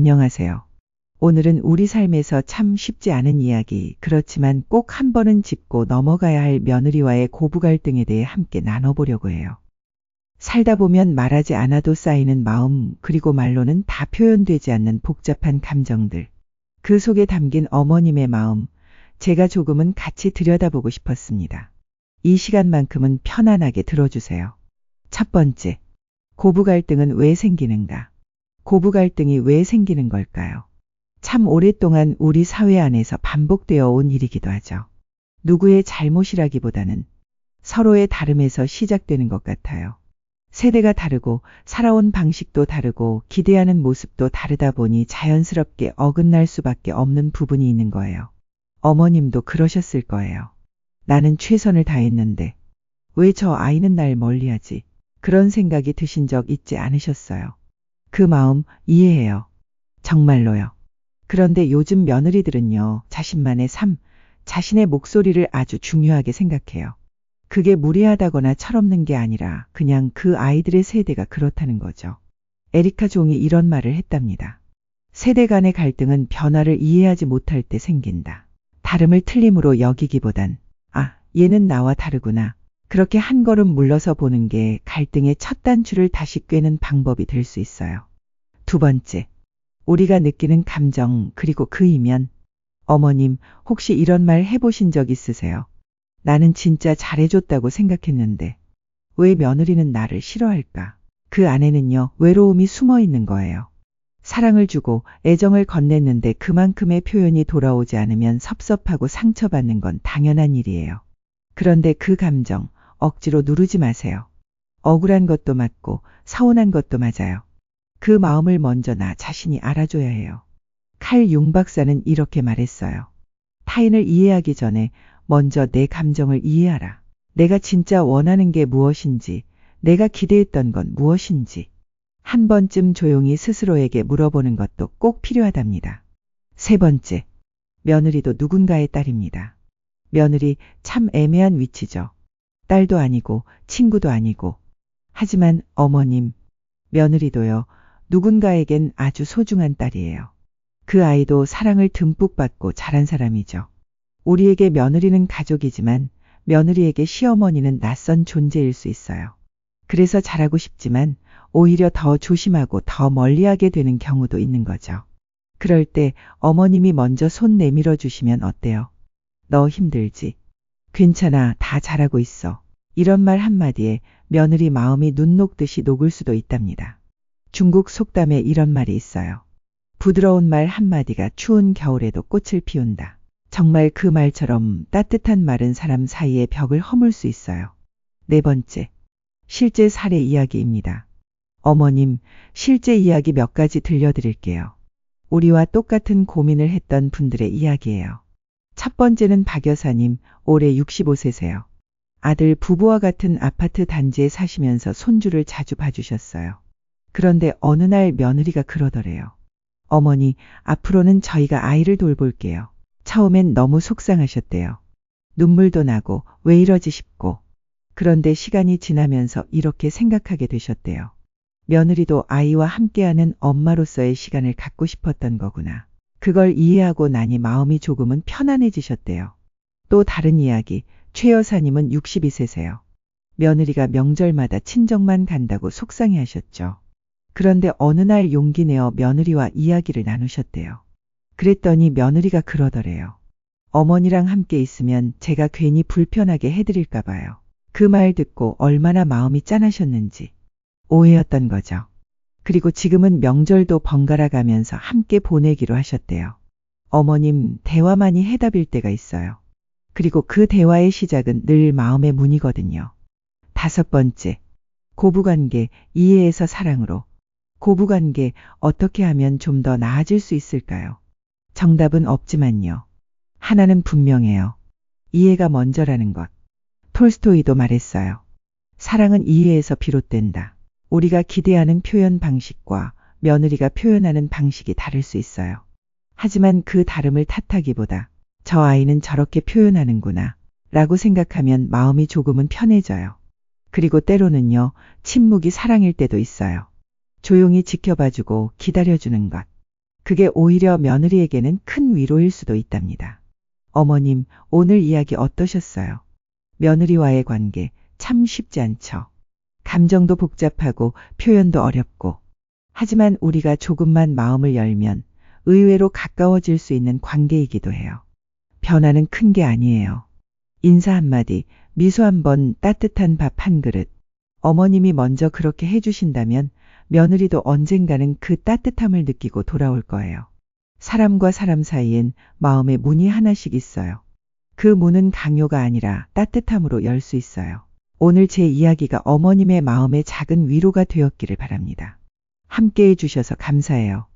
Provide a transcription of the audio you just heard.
안녕하세요. 오늘은 우리 삶에서 참 쉽지 않은 이야기, 그렇지만 꼭 한 번은 짚고 넘어가야 할 며느리와의 고부 갈등에 대해 함께 나눠보려고 해요. 살다 보면 말하지 않아도 쌓이는 마음, 그리고 말로는 다 표현되지 않는 복잡한 감정들. 그 속에 담긴 어머님의 마음, 제가 조금은 같이 들여다보고 싶었습니다. 이 시간만큼은 편안하게 들어주세요. 첫 번째, 고부 갈등은 왜 생기는가? 고부 갈등이 왜 생기는 걸까요? 참 오랫동안 우리 사회 안에서 반복되어 온 일이기도 하죠. 누구의 잘못이라기보다는 서로의 다름에서 시작되는 것 같아요. 세대가 다르고 살아온 방식도 다르고 기대하는 모습도 다르다 보니 자연스럽게 어긋날 수밖에 없는 부분이 있는 거예요. 어머님도 그러셨을 거예요. 나는 최선을 다했는데 왜 저 아이는 날 멀리하지? 그런 생각이 드신 적 있지 않으셨어요? 그 마음 이해해요. 정말로요. 그런데 요즘 며느리들은요, 자신만의 삶, 자신의 목소리를 아주 중요하게 생각해요. 그게 무례하다거나 철없는 게 아니라 그냥 그 아이들의 세대가 그렇다는 거죠. 에리카 종이 이런 말을 했답니다. 세대 간의 갈등은 변화를 이해하지 못할 때 생긴다. 다름을 틀림으로 여기기보단 얘는 나와 다르구나. 그렇게 한 걸음 물러서 보는 게 갈등의 첫 단추를 다시 꿰는 방법이 될 수 있어요. 두 번째, 우리가 느끼는 감정, 그리고 그 이면. 어머님, 혹시 이런 말 해보신 적 있으세요? 나는 진짜 잘해줬다고 생각했는데 왜 며느리는 나를 싫어할까? 그 안에는요, 외로움이 숨어 있는 거예요. 사랑을 주고 애정을 건넸는데 그만큼의 표현이 돌아오지 않으면 섭섭하고 상처받는 건 당연한 일이에요. 그런데 그 감정 억지로 누르지 마세요. 억울한 것도 맞고 서운한 것도 맞아요. 그 마음을 먼저 나 자신이 알아줘야 해요. 칼 융 박사는 이렇게 말했어요. 타인을 이해하기 전에 먼저 내 감정을 이해하라. 내가 진짜 원하는 게 무엇인지, 내가 기대했던 건 무엇인지. 한 번쯤 조용히 스스로에게 물어보는 것도 꼭 필요하답니다. 세 번째, 며느리도 누군가의 딸입니다. 며느리 참 애매한 위치죠. 딸도 아니고 친구도 아니고. 하지만 어머님, 며느리도요, 누군가에겐 아주 소중한 딸이에요. 그 아이도 사랑을 듬뿍 받고 자란 사람이죠. 우리에게 며느리는 가족이지만 며느리에게 시어머니는 낯선 존재일 수 있어요. 그래서 잘하고 싶지만 오히려 더 조심하고 더 멀리하게 되는 경우도 있는 거죠. 그럴 때 어머님이 먼저 손 내밀어 주시면 어때요? 너 힘들지? 괜찮아, 다 잘하고 있어. 이런 말 한마디에 며느리 마음이 눈 녹듯이 녹을 수도 있답니다. 중국 속담에 이런 말이 있어요. 부드러운 말 한마디가 추운 겨울에도 꽃을 피운다. 정말 그 말처럼 따뜻한 말은 사람 사이의 벽을 허물 수 있어요. 네 번째, 실제 사례 이야기입니다. 어머님, 실제 이야기 몇 가지 들려드릴게요. 우리와 똑같은 고민을 했던 분들의 이야기예요. 첫 번째는 박 여사님, 올해 65세세요. 아들 부부와 같은 아파트 단지에 사시면서 손주를 자주 봐주셨어요. 그런데 어느 날 며느리가 그러더래요. 어머니, 앞으로는 저희가 아이를 돌볼게요. 처음엔 너무 속상하셨대요. 눈물도 나고 왜 이러지 싶고. 그런데 시간이 지나면서 이렇게 생각하게 되셨대요. 며느리도 아이와 함께하는 엄마로서의 시간을 갖고 싶었던 거구나. 그걸 이해하고 나니 마음이 조금은 편안해지셨대요. 또 다른 이야기, 최 여사님은 62세세요. 며느리가 명절마다 친정만 간다고 속상해 하셨죠. 그런데 어느 날 용기 내어 며느리와 이야기를 나누셨대요. 그랬더니 며느리가 그러더래요. 어머니랑 함께 있으면 제가 괜히 불편하게 해드릴까 봐요. 그 말 듣고 얼마나 마음이 짠하셨는지. 오해였던 거죠. 그리고 지금은 명절도 번갈아 가면서 함께 보내기로 하셨대요. 어머님, 대화만이 해답일 때가 있어요. 그리고 그 대화의 시작은 늘 마음의 문이거든요. 다섯 번째, 고부관계, 이해에서 사랑으로. 고부관계, 어떻게 하면 좀 더 나아질 수 있을까요? 정답은 없지만요. 하나는 분명해요. 이해가 먼저라는 것. 톨스토이도 말했어요. 사랑은 이해에서 비롯된다. 우리가 기대하는 표현 방식과 며느리가 표현하는 방식이 다를 수 있어요. 하지만 그 다름을 탓하기보다 저 아이는 저렇게 표현하는구나 라고 생각하면 마음이 조금은 편해져요. 그리고 때로는요, 침묵이 사랑일 때도 있어요. 조용히 지켜봐주고 기다려주는 것. 그게 오히려 며느리에게는 큰 위로일 수도 있답니다. 어머님, 오늘 이야기 어떠셨어요? 며느리와의 관계 참 쉽지 않죠. 감정도 복잡하고 표현도 어렵고. 하지만 우리가 조금만 마음을 열면 의외로 가까워질 수 있는 관계이기도 해요. 변화는 큰 게 아니에요. 인사 한마디, 미소 한 번, 따뜻한 밥 한 그릇. 어머님이 먼저 그렇게 해주신다면 며느리도 언젠가는 그 따뜻함을 느끼고 돌아올 거예요. 사람과 사람 사이엔 마음의 문이 하나씩 있어요. 그 문은 강요가 아니라 따뜻함으로 열 수 있어요. 오늘 제 이야기가 어머님의 마음에 작은 위로가 되었기를 바랍니다. 함께 해주셔서 감사해요.